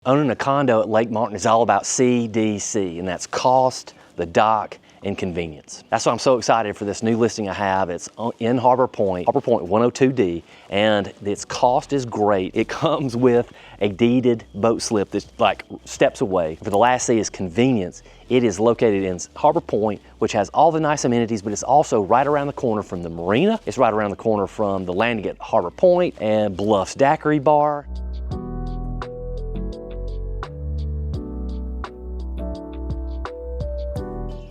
Owning a condo at Lake Martin is all about CDC, and that's cost, the dock, and convenience. That's why I'm so excited for this new listing I have. It's in Harbor Pointe 102D, and its cost is great. It comes with a deeded boat slip that's like steps away. For the last C is convenience. It is located in Harbor Pointe, which has all the nice amenities, but it's also right around the corner from the marina. It's right around the corner from the landing at Harbor Pointe and Bluff's Daiquiri Bar.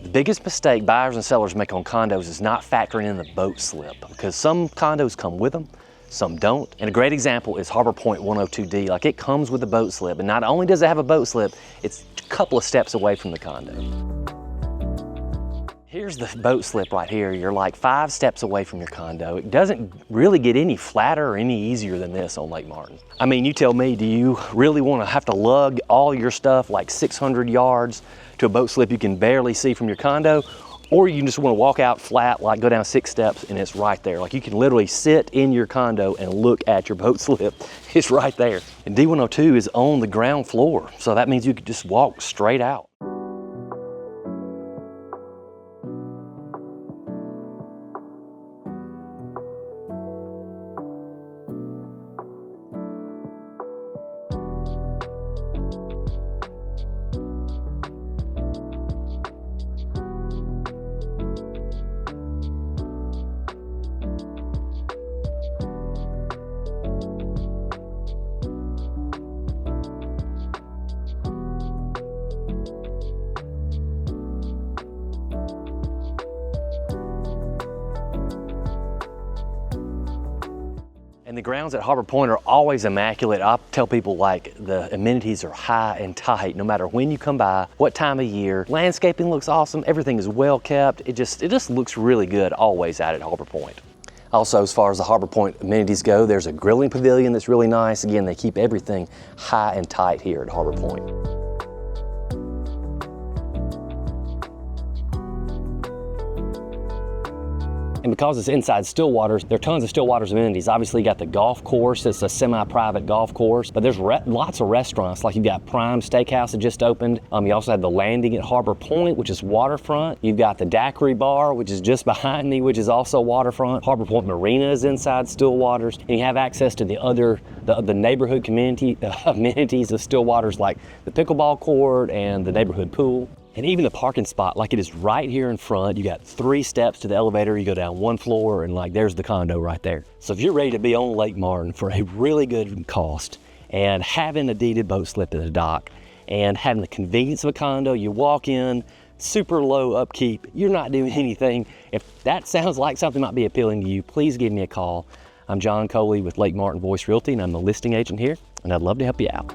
The biggest mistake buyers and sellers make on condos is not factoring in the boat slip, because some condos come with them, some don't. And a great example is Harbor Pointe 102D. Like, it comes with a boat slip, and not only does it have a boat slip, it's a couple of steps away from the condo. Here's the boat slip right here. You're like 5 steps away from your condo. It doesn't really get any flatter or any easier than this on Lake Martin. I mean, you tell me, do you really want to have to lug all your stuff like 600 yards to a boat slip you can barely see from your condo? Or you just want to walk out flat, like go down 6 steps and it's right there. Like, you can literally sit in your condo and look at your boat slip. It's right there. And D102 is on the ground floor, so that means you could just walk straight out. And the grounds at Harbor Pointe are always immaculate. I tell people, like, the amenities are high and tight no matter when you come by, what time of year. Landscaping looks awesome. Everything is well kept. It just looks really good always out at Harbor Pointe. Also, as far as the Harbor Pointe amenities go, there's a grilling pavilion that's really nice. Again, they keep everything high and tight here at Harbor Pointe. And because it's inside Stillwaters, there are tons of Stillwaters amenities. Obviously, you got the golf course. It's a semi-private golf course, but there's lots of restaurants. Like, you've got Prime Steakhouse that just opened. You also have the landing at Harbor Pointe, which is waterfront. You've got the Daiquiri Bar, which is just behind me, which is also waterfront. Harbor Pointe Marina is inside Stillwaters, and you have access to the neighborhood community amenities of Stillwaters, like the pickleball court and the neighborhood pool. And even the parking spot, like, it is right here in front. You got 3 steps to the elevator. You go down 1 floor, and like, there's the condo right there. So if you're ready to be on Lake Martin for a really good cost, and having a deeded boat slip at the dock, and having the convenience of a condo, you walk in, super low upkeep, you're not doing anything. If that sounds like something might be appealing to you, please give me a call. I'm John Coley with Lake Martin Voice Realty, and I'm the listing agent here, and I'd love to help you out.